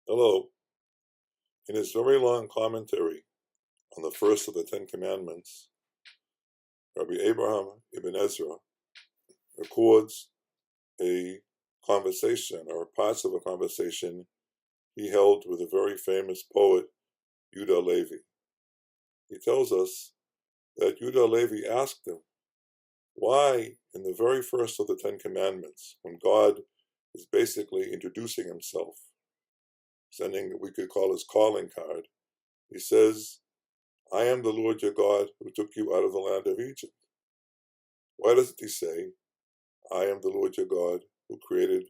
Hello. In his very long commentary on the first of the Ten Commandments, Rabbi Abraham ibn Ezra records a conversation, or parts of a conversation, he held with a very famous poet, Yehudah Hallevi. He tells us that Yehudah Hallevi asked him, why in the very first of the Ten Commandments, when God is basically introducing himself, sending what we could call his calling card, he says, I am the Lord your God who took you out of the land of Egypt. Why doesn't he say, I am the Lord your God who created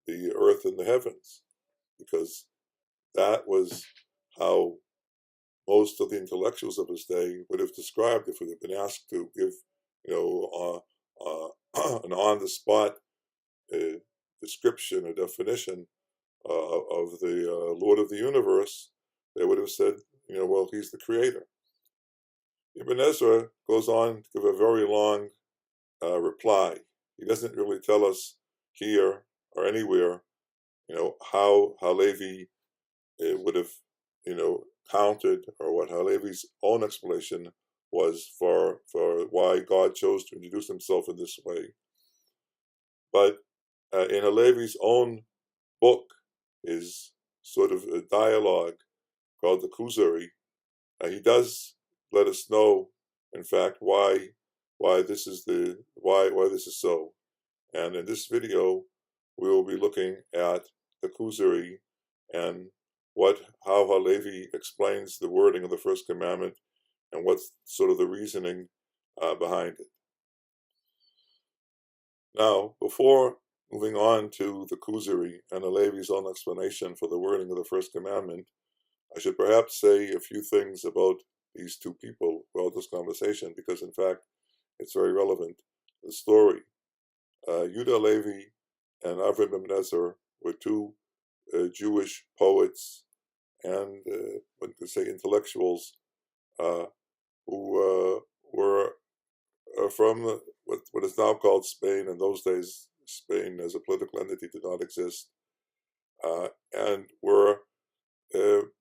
the earth and the heavens? Because that was how most of the intellectuals of his day would have described if we had been asked to give, an on-the-spot description or definition of the Lord of the universe. They would have said, well, he's the creator. Ibn Ezra goes on to give a very long reply. He doesn't really tell us here or anywhere, how Hallevi would have, countered, or what Hallevi's own explanation was for why God chose to introduce himself in this way. But in Hallevi's own book, his sort of a dialogue called the Kuzari, he does let us know, in fact, why this is why this is so. And in this video, we will be looking at the Kuzari and how Hallevi explains the wording of the first commandment and what's sort of the reasoning behind it. Now, before moving on to the Kuzari and Hallevi's own explanation for the wording of the first commandment, I should perhaps say a few things about these two people throughout this conversation, because in fact, it's very relevant to the story. Yehudah Hallevi and Avram ibn Ezra were two Jewish poets and, one could say, intellectuals who were from what is now called Spain. In those days, Spain as a political entity did not exist, and were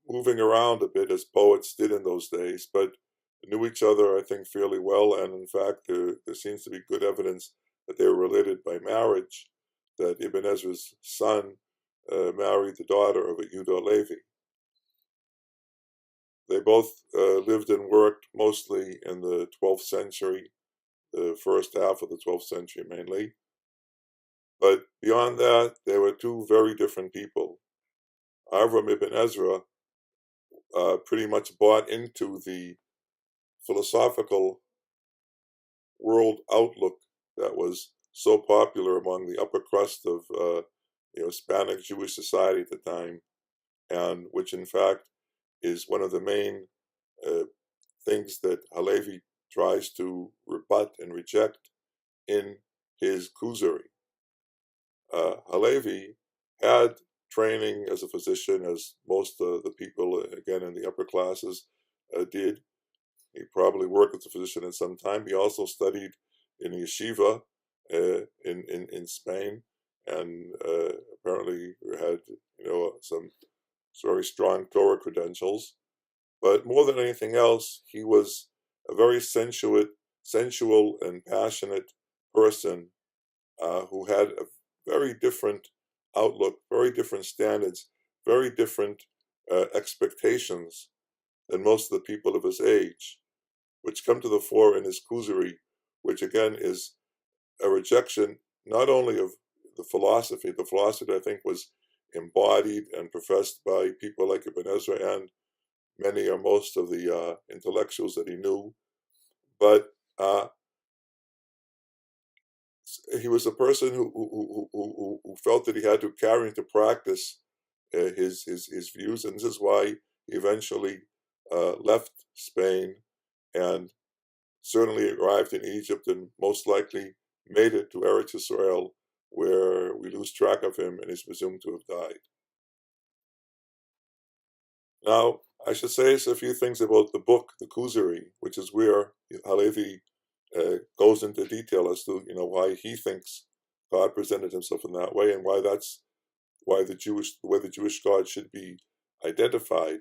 moving around a bit as poets did in those days, but knew each other, I think, fairly well. And in fact, there seems to be good evidence that they were related by marriage, that Ibn Ezra's son married the daughter of a Yehudah Hallevi. They both lived and worked mostly in the 12th century, the first half of the 12th century mainly. But beyond that, they were two very different people. Avram ibn Ezra pretty much bought into the philosophical world outlook that was so popular among the upper crust of Hispanic Jewish society at the time, and which in fact is one of the main things that Hallevi tries to rebut and reject in his Kuzari. Hallevi had training as a physician, as most of the people, again, in the upper classes did. He probably worked as a physician at some time. He also studied in yeshiva in Spain, and apparently had some very strong Torah credentials. But more than anything else, he was a very sensual and passionate person who had a very different outlook, very different standards, very different expectations than most of the people of his age, which come to the fore in his Kuzari, which again is a rejection not only of the philosophy I think was embodied and professed by people like Ibn Ezra and many or most of the intellectuals that he knew, but he was a person who felt that he had to carry into practice his views, and this is why he eventually left Spain and certainly arrived in Egypt, and most likely made it to Eretz Israel, where we lose track of him and is presumed to have died. Now, I should say a few things about the book, the Kuzari, which is where Hallevi goes into detail as to why he thinks God presented himself in that way, and why that's why the way the Jewish God should be identified.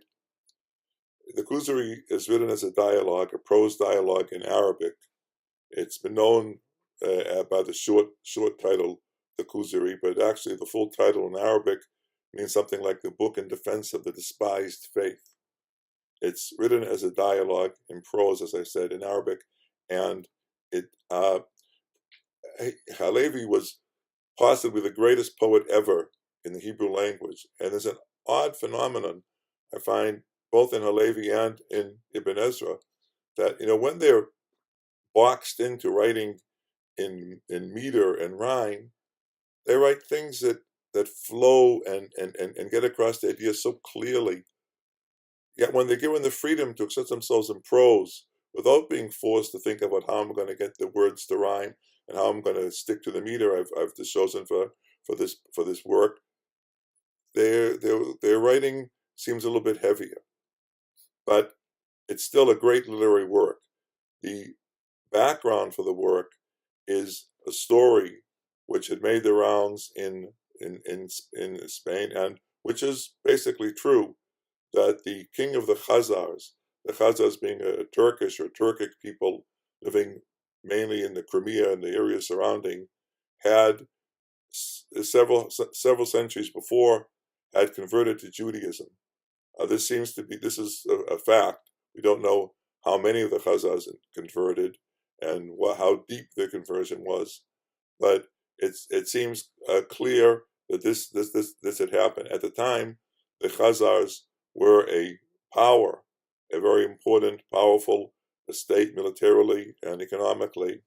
The Kuzari is written as a dialogue, a prose dialogue in Arabic. It's been known by the short title, the Kuzari, but actually the full title in Arabic means something like the Book in Defense of the Despised Faith. It's written as a dialogue in prose, as I said, in Arabic, and Hallevi was possibly the greatest poet ever in the Hebrew language. And there's an odd phenomenon I find both in Hallevi and in Ibn Ezra, that when they're boxed into writing in meter and rhyme, they write things that flow and get across the idea so clearly. Yet when they're given the freedom to express themselves in prose, without being forced to think about how I'm going to get the words to rhyme and how I'm going to stick to the meter I've chosen for this work, their writing seems a little bit heavier, but it's still a great literary work. The background for the work is a story which had made the rounds in Spain, and which is basically true, that the king of the Khazars being a Turkish or Turkic people living mainly in the Crimea and the area surrounding, had several centuries before had converted to Judaism. This is a fact. We don't know how many of the Khazars converted and how deep their conversion was, but it seems clear that this had happened at the time. The Khazars were a power, a very important, powerful state militarily and economically.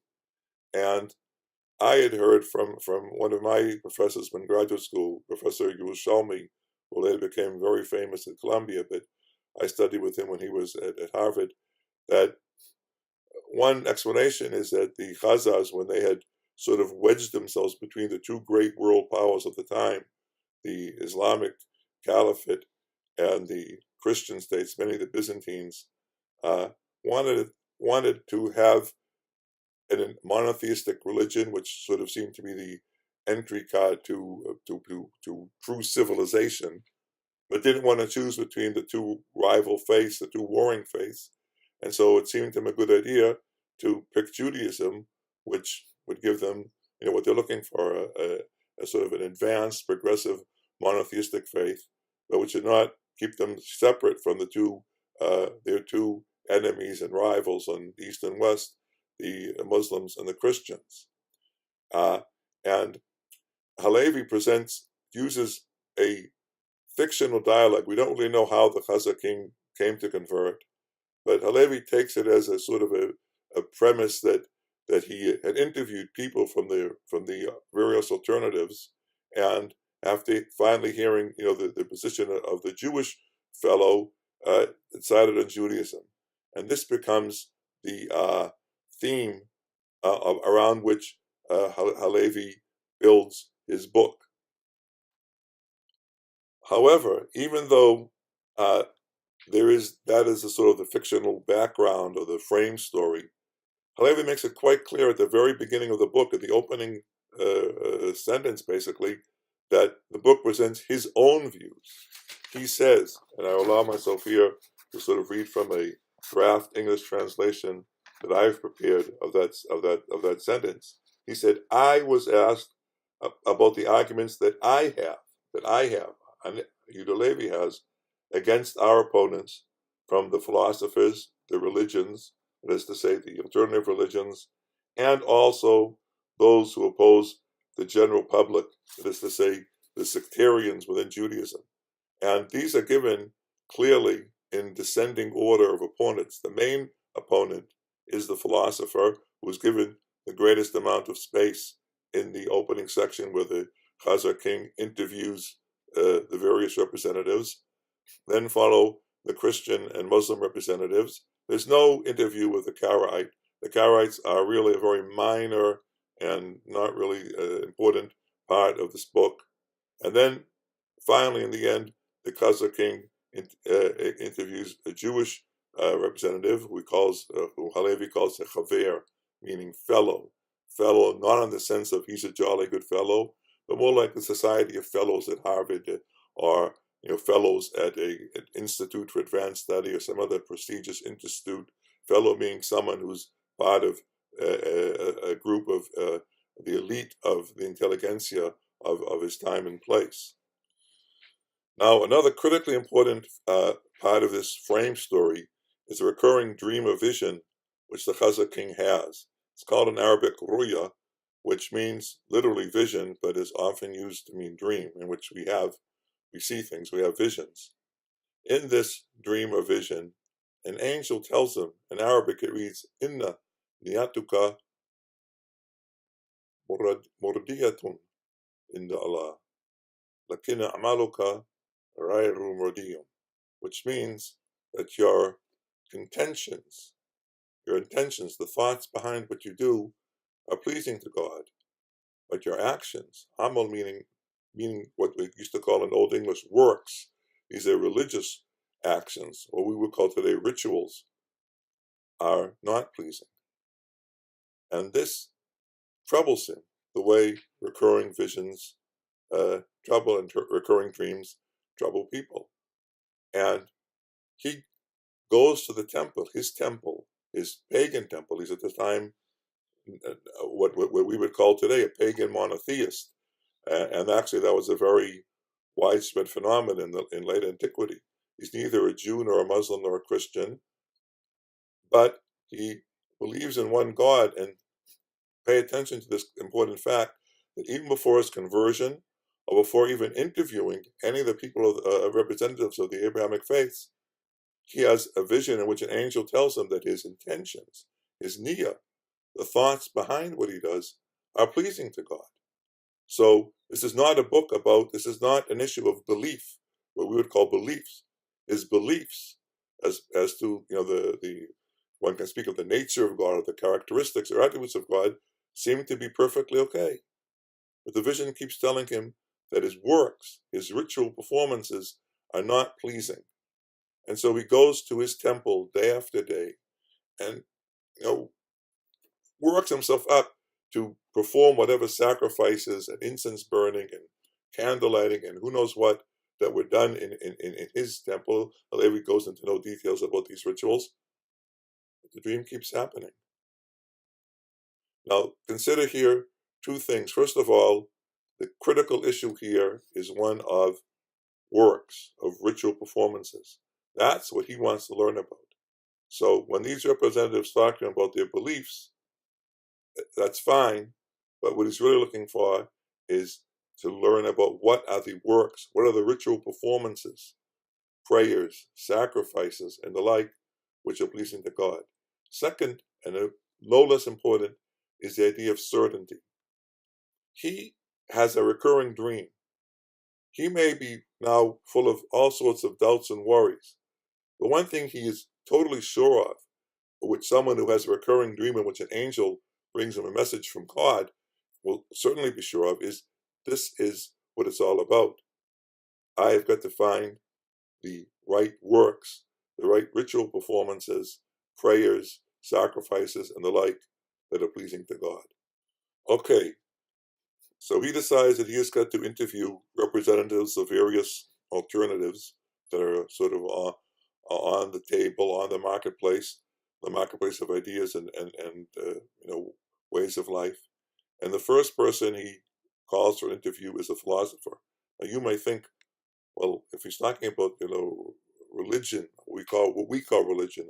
And I had heard from one of my professors in graduate school, Professor Yehudah Hallevi, who later became very famous at Columbia, but I studied with him when he was at Harvard, that one explanation is that the Khazars, when they had sort of wedged themselves between the two great world powers of the time, the Islamic Caliphate and the Christian states, many of the Byzantines, wanted to have a monotheistic religion, which sort of seemed to be the entry card to true civilization, but didn't want to choose between the two rival faiths, the two warring faiths. And so it seemed to them a good idea to pick Judaism, which would give them, what they're looking for, a sort of an advanced, progressive, monotheistic faith, but which would not keep them separate from their two enemies and rivals on the East and West, the Muslims and the Christians. And Hallevi uses a fictional dialogue. We don't really know how the Khazar king came to convert, but Hallevi takes it as a sort of a premise that he had interviewed people from the various alternatives, and after finally hearing the position of the Jewish fellow, decided on Judaism, and this becomes the theme around which Hallevi builds his book. However, even though that is a sort of the fictional background or the frame story, Hallevi makes it quite clear at the very beginning of the book, at the opening sentence, basically, that the book presents his own views. He says, and I will allow myself here to sort of read from a draft English translation that I've prepared of that sentence. He said, "I was asked about the arguments that I have, and Yehudah Hallevi has, against our opponents from the philosophers, the religions, that is to say, the alternative religions, and also those who oppose the general public, that is to say, the sectarians within Judaism. And these are given clearly in descending order of opponents. The main opponent is the philosopher, who is given the greatest amount of space in the opening section where the Khazar king interviews the various representatives. Then follow the Christian and Muslim representatives. There's no interview with the Karaite. The Karaites are really a very minor and not really important part of this book. And then finally, in the end, the Khazar king interviews a Jewish representative who Hallevi calls a chaver, meaning fellow. Fellow, not in the sense of he's a jolly good fellow, but more like the Society of Fellows at Harvard, or fellows at an Institute for Advanced Study or some other prestigious institute. Fellow being someone who's part of a group of the elite of the intelligentsia of his time and place. Now, another critically important part of this frame story is a recurring dream or vision which the Chazak king has. It's called in Arabic ruya, which means literally vision, but is often used to mean dream, in which we see things, we have visions. In this dream or vision, an angel tells him, in Arabic it reads, Inna niyatuka murdiyatun inda Allah, lakina amaluka ghayru murdiyun, which means that your intentions, the thoughts behind what you do, are pleasing to God, but your actions, amal meaning what we used to call in Old English works, these are religious actions, or we would call today rituals, are not pleasing. And this troubles him, the way recurring visions trouble and recurring dreams trouble people. And he goes to the temple, his pagan temple. He's at the time what we would call today a pagan monotheist. And actually that was a very widespread phenomenon in late antiquity. He's neither a Jew nor a Muslim nor a Christian, but he believes in one God. And pay attention to this important fact that even before his conversion, or before even interviewing any of the people, representatives of the Abrahamic faiths, he has a vision in which an angel tells him that his intentions, his niyyah, the thoughts behind what he does, are pleasing to God. So this is not an issue of belief, what we would call beliefs. His beliefs, as to the one can speak of the nature of God or the characteristics or attributes of God, seem to be perfectly okay. But the vision keeps telling him that his works, his ritual performances, are not pleasing. And so he goes to his temple day after day and works himself up to perform whatever sacrifices and incense burning and candle lighting and who knows what that were done in his temple. Hallevi goes into no details about these rituals. But the dream keeps happening. Now, consider here two things. First of all, the critical issue here is one of works, of ritual performances. That's what he wants to learn about. So when these representatives talk to him about their beliefs, that's fine, but what he's really looking for is to learn about what are the works, what are the ritual performances, prayers, sacrifices, and the like, which are pleasing to God. Second, and no less important, is the idea of certainty. He has a recurring dream. He may be now full of all sorts of doubts and worries, but one thing he is totally sure of, which someone who has a recurring dream in which an angel brings him a message from God will certainly be sure of, is this is what it's all about. I have got to find the right works, the right ritual performances, prayers, sacrifices, and the like that are pleasing to God. Okay, so he decides that he has got to interview representatives of various alternatives that are sort of on the table, on the marketplace of ideas and ways of life. And the first person he calls for an interview is a philosopher. Now you may think, well, if he's talking about religion, what we call religion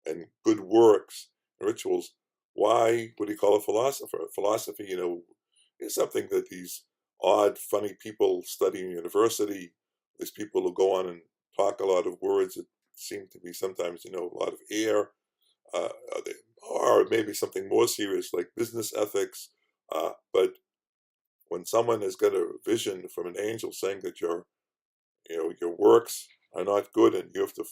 and good works and rituals, why would he call a philosopher? Philosophy, is something that these odd, funny people study in university, these people who go on and talk a lot of words that seem to be sometimes, a lot of air, or maybe something more serious like business ethics. But when someone has got a vision from an angel saying that your works are not good and you have to,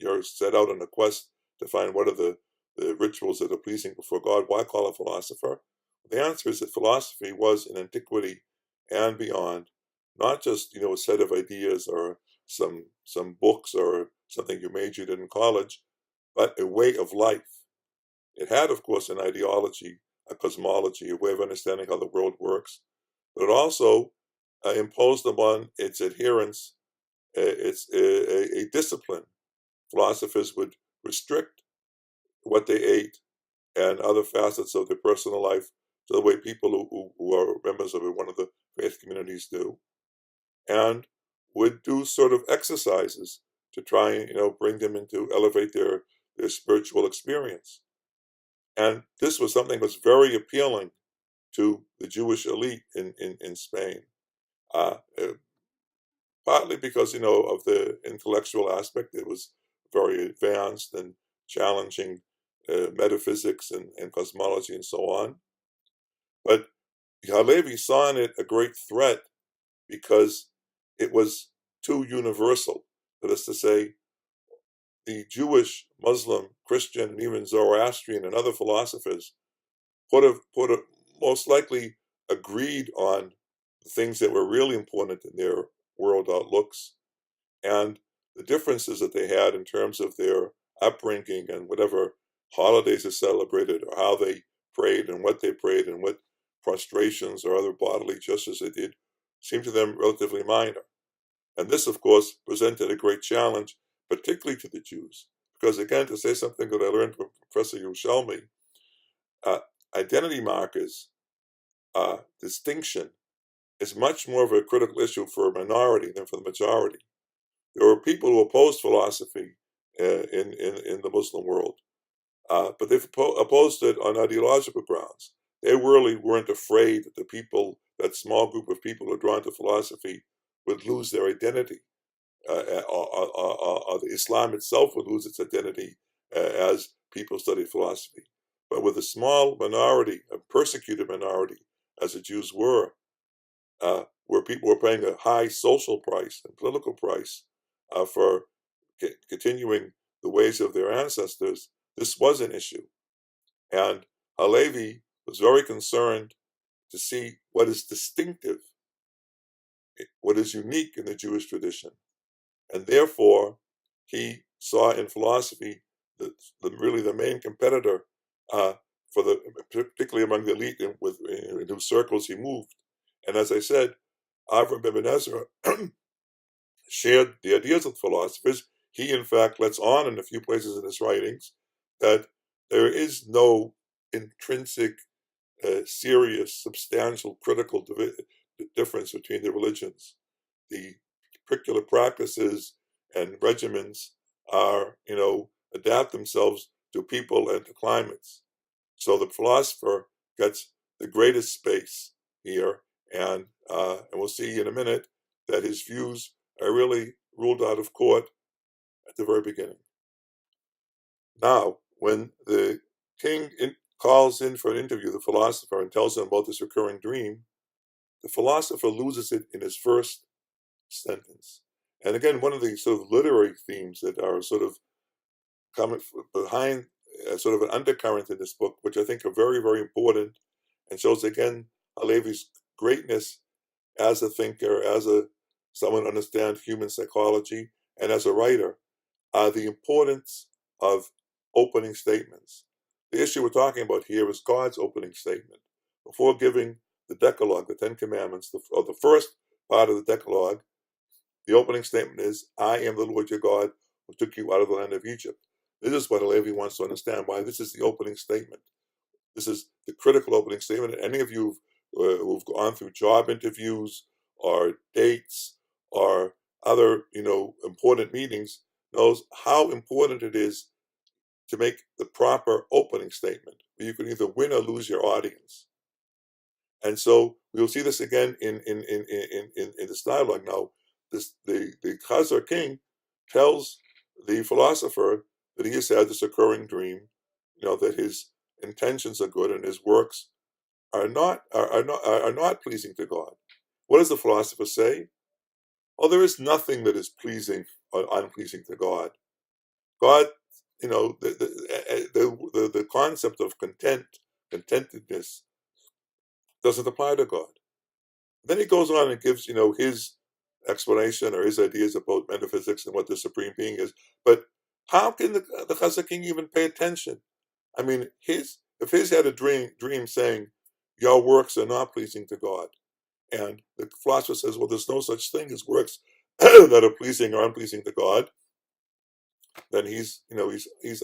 you're set out on a quest to find what are the rituals that are pleasing before God, why call a philosopher? The answer is that philosophy was in antiquity and beyond not just a set of ideas or some books or something you majored in college, but a way of life. It had, of course, an ideology, a cosmology, a way of understanding how the world works, but it also imposed upon its adherents it's a discipline. Philosophers would restrict what they ate and other facets of their personal life to the way people who are members of one of the faith communities do, and would do sort of exercises to try and bring them into elevate their spiritual experience. And this was something that was very appealing to the Jewish elite in Spain, uh, uh, partly because of the intellectual aspect. It was very advanced and challenging metaphysics and cosmology and so on. But Hallevi saw in it a great threat because it was too universal. That is to say, the Jewish, Muslim, Christian, and even Zoroastrian and other philosophers put a most likely agreed on the things that were really important in their world outlooks, and the differences that they had in terms of their upbringing and whatever holidays they celebrated or how they prayed and what they prayed and what prostrations or other bodily gestures they did seemed to them relatively minor. And this, of course, presented a great challenge, particularly to the Jews, because again, to say something that I learned from Professor Yerushalmi, uh, identity markers, distinction, is much more of a critical issue for a minority than for the majority. There were people who opposed philosophy in the Muslim world, but they opposed it on ideological grounds. They really weren't afraid that that small group of people who are drawn to philosophy, would lose their identity, or the Islam itself would lose its identity as people study philosophy. But with a small minority, a persecuted minority, as the Jews were, where people were paying a high social price and political price for continuing the ways of their ancestors, this was an issue. And Hallevi was very concerned to see what is distinctive, what is unique in the Jewish tradition. And therefore, he saw in philosophy really the main competitor, particularly among the elite in whose circles he moved. And as I said, Avram Ibn Ezra shared the ideas of philosophers. He, in fact, lets on in a few places in his writings that there is no intrinsic, serious, substantial, critical difference between the religions. The particular practices and regimens adapt themselves to people and to climates. So the philosopher gets the greatest space here, and we'll see in a minute that his views are really ruled out of court at the very beginning. Now, when the king calls in for an interview the philosopher and tells him about this recurring dream, the philosopher loses it in his first sentence. And again, one of the sort of literary themes that are sort of coming behind sort of an undercurrent in this book, which I think are very, very important, and shows again Hallevi's greatness as a thinker, as someone who understands human psychology, and as a writer, the importance of opening statements. The issue we're talking about here is God's opening statement. Before giving the Decalogue, the Ten Commandments, or the first part of the Decalogue, the opening statement is, I am the Lord your God who took you out of the land of Egypt. This is what Hallevi wants to understand, why this is the opening statement. This is the critical opening statement. Any of you who've gone through job interviews or dates or other, important meetings knows how important it is to make the proper opening statement. You can either win or lose your audience. And so we'll see this again in this dialogue. Now, the Khazar king tells the philosopher that he has had this occurring dream, that his intentions are good and his works are not pleasing to God. What does the philosopher say? Oh, there is nothing that is pleasing or unpleasing to God. God, the concept of contentedness doesn't apply to God. Then he goes on and gives, his explanation or his ideas about metaphysics and what the supreme being is. But how can the Chazak king even pay attention? I mean, if his had a dream saying, your works are not pleasing to God, And the philosopher says, well, there's no such thing as works that are pleasing or unpleasing to God. Then he's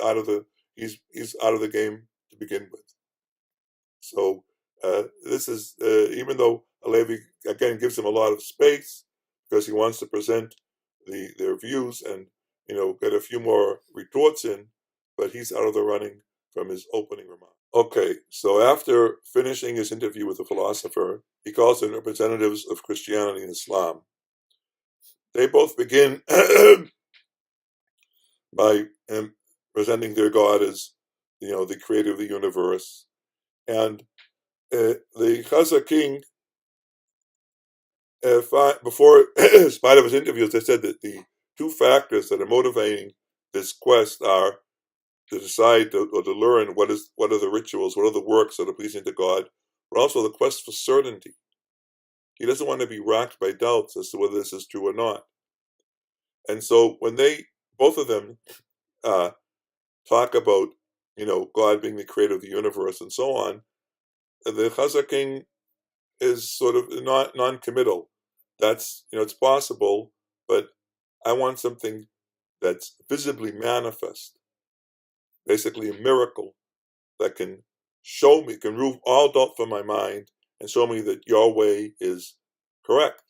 out of the game to begin with. So this is even though Hallevi again gives him a lot of space because he wants to present their views and get a few more retorts in, but he's out of the running from his opening remarks. Okay, so after finishing his interview with the philosopher, he calls in representatives of Christianity and Islam. They both begin by presenting their God as the creator of the universe, and the Chazar king, before, in spite of his interviews, they said that the two factors that are motivating this quest are to decide or to learn what are the rituals, what are the works that are pleasing to God, but also the quest for certainty. He doesn't want to be racked by doubts as to whether this is true or not. And so when both of them talk about, God being the creator of the universe and so on, the Chazar king is sort of non-committal. That's, it's possible, but I want something that's visibly manifest, basically a miracle that can show me, can remove all doubt from my mind and show me that your way is correct.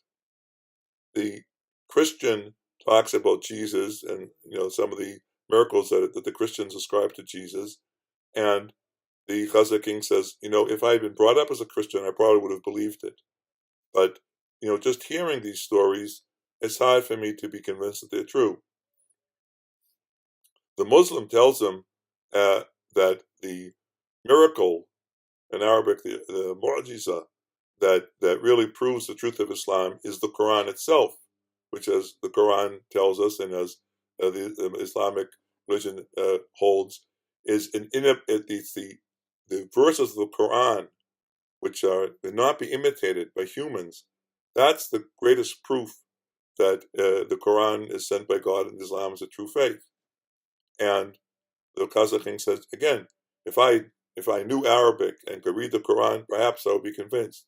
The Christian talks about Jesus and, some of the miracles that the Christians ascribe to Jesus, and the Chazar king says, if I had been brought up as a Christian, I probably would have believed it. But, just hearing these stories, it's hard for me to be convinced that they're true. The Muslim tells him that the miracle, in Arabic, the mu'jiza, that really proves the truth of Islam is the Quran itself, which, as the Quran tells us, and as the Islamic religion holds, it's the verses of the Quran which cannot be imitated by humans. That's the greatest proof that the Quran is sent by God and Islam is a true faith. And the Chazar king says, again, if I knew Arabic and could read the Quran, perhaps I would be convinced.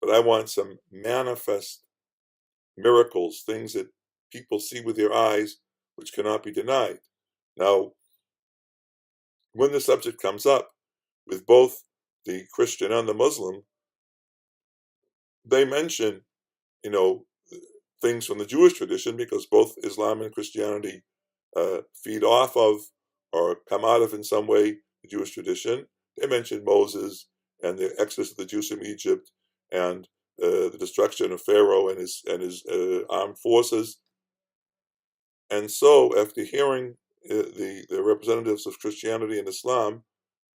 But I want some manifest miracles, things that people see with their eyes, which cannot be denied. Now, when the subject comes up with both the Christian and the Muslim, they mention, things from the Jewish tradition, because both Islam and Christianity feed off of or come out of in some way the Jewish tradition. They mention Moses and the exodus of the Jews from Egypt and the destruction of Pharaoh and his armed forces. And so, after hearing the representatives of Christianity and Islam,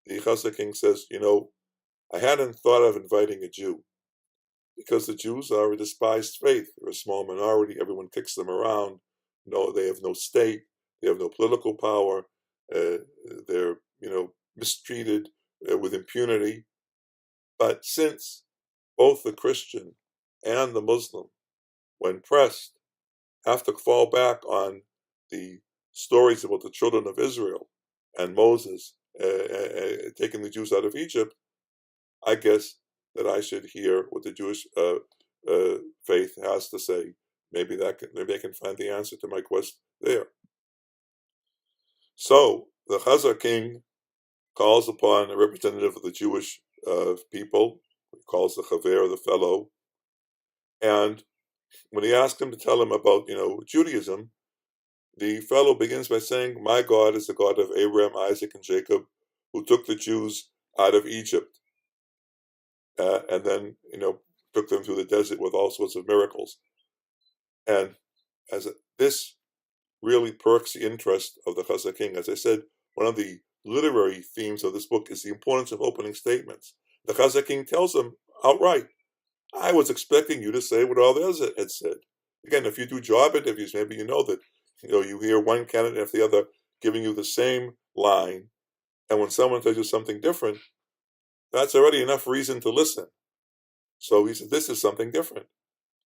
the Chazar king says, I hadn't thought of inviting a Jew, because the Jews are a despised faith. They're a small minority. Everyone kicks them around. No, they have no state. They have no political power. They're, mistreated with impunity. But since both the Christian and the Muslim, when pressed, have to fall back on the stories about the children of Israel and Moses taking the Jews out of Egypt, I guess that I should hear what the Jewish faith has to say. Maybe I can find the answer to my quest there. So the Chazar king calls upon a representative of the Jewish people, he calls the Chaver, the fellow, and when he asks him to tell him about Judaism, the fellow begins by saying, "My God is the God of Abraham, Isaac, and Jacob, who took the Jews out of Egypt, and then took them through the desert with all sorts of miracles." And this really perks the interest of the Chazar king. As I said, one of the literary themes of this book is the importance of opening statements. The Chazar king tells him outright, I was expecting you to say what all the others had said. Again, if you do job interviews, maybe you know that you hear one candidate after the other giving you the same line, and when someone tells you something different, that's already enough reason to listen. So he said, this is something different.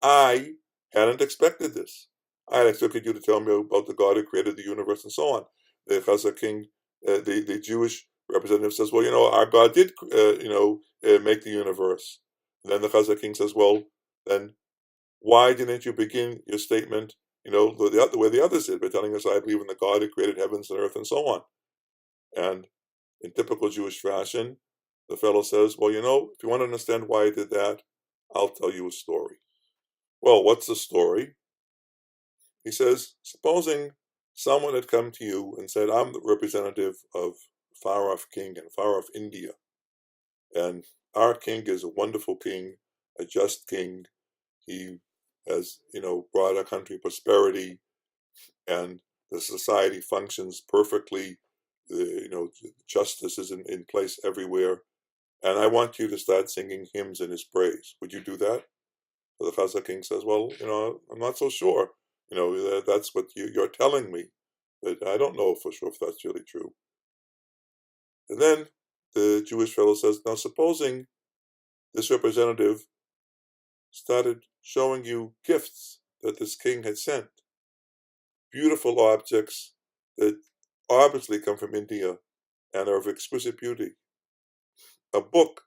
I hadn't expected this. I had expected you to tell me about the God who created the universe and so on. The Chazar king, the Jewish representative says, well, our God did, make the universe. And then the Chazar king says, well, then why didn't you begin your statement, the way the others did, by telling us, I believe in the God who created heavens and earth and so on? And in typical Jewish fashion, the fellow says, well, if you want to understand why I did that, I'll tell you a story. Well, what's the story? He says, supposing someone had come to you and said, I'm the representative of far-off king in far-off India, and our king is a wonderful king, a just king. He has, brought our country prosperity, and the society functions perfectly. Justice is in place everywhere. And I want you to start singing hymns in his praise. Would you do that? So the Chazak king says, well, I'm not so sure. That's what you're telling me. But I don't know for sure if that's really true. And then the Jewish fellow says, now supposing this representative started showing you gifts that this king had sent, beautiful objects that obviously come from India and are of exquisite beauty, a book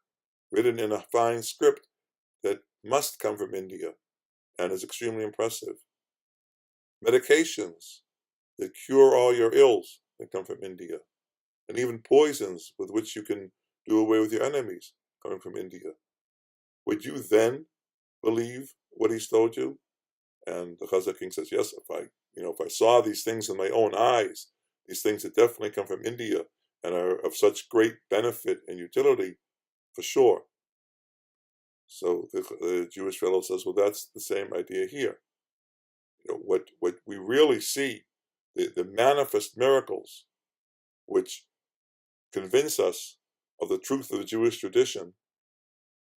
written in a fine script that must come from India and is extremely impressive, medications that cure all your ills that come from India, and even poisons with which you can do away with your enemies coming from India. Would you then believe what he's told you? And the Chazak king says, yes, if I saw these things in my own eyes, these things that definitely come from India and are of such great benefit and utility, for sure. So the Jewish fellow says, well, that's the same idea here. What we really see, the manifest miracles, which convince us of the truth of the Jewish tradition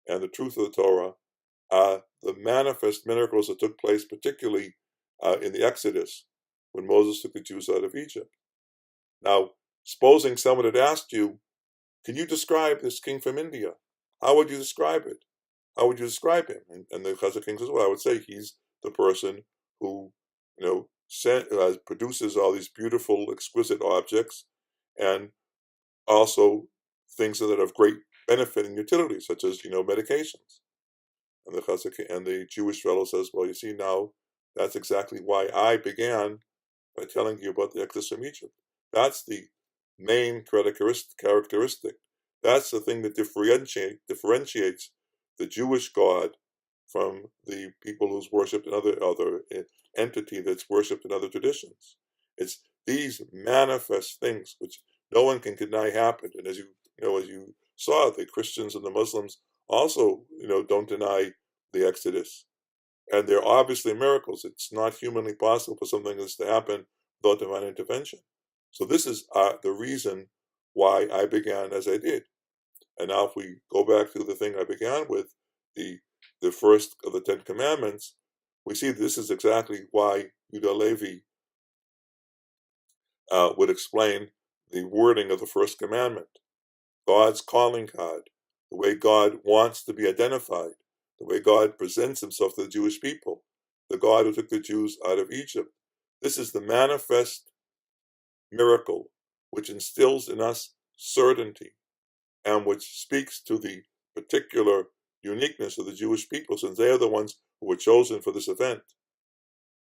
and the truth of the Torah, are the manifest miracles that took place, particularly in the Exodus, when Moses took the Jews out of Egypt. Now, supposing someone had asked you, can you describe this king from India? How would you describe it? How would you describe him? And the Chazak king says, well, I would say he's the person who, produces all these beautiful, exquisite objects, and also things that are of great benefit and utility, such as, medications. And the Chazak and the Jewish fellow says, well, you see now, that's exactly why I began by telling you about the Exodus from Egypt. That's the main characteristic. That's the thing that differentiates the Jewish God from the people who's worshipped in other entity that's worshipped in other traditions. It's these manifest things which no one can deny happened. And as you saw, the Christians and the Muslims also, don't deny the Exodus. And they're obviously miracles. It's not humanly possible for something like this to happen without divine intervention. So this is the reason why I began as I did. And now if we go back to the thing I began with, the first of the 10 Commandments, we see this is exactly why Yehudah Hallevi would explain the wording of the first commandment. God's calling card, the way God wants to be identified, the way God presents himself to the Jewish people, the God who took the Jews out of Egypt. This is the manifest miracle which instills in us certainty and which speaks to the particular uniqueness of the Jewish people, since they are the ones who were chosen for this event.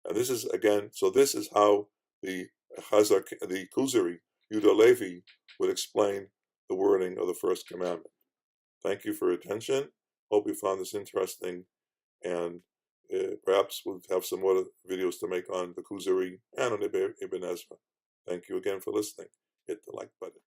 And this is, again, so this is how the Kuzari, Yehudah Hallevi, would explain the wording of the first commandment. Thank you for your attention. Hope you found this interesting, and perhaps we'll have some more videos to make on the Kuzari and on Ibn Ezra. Thank you again for listening. Hit the like button.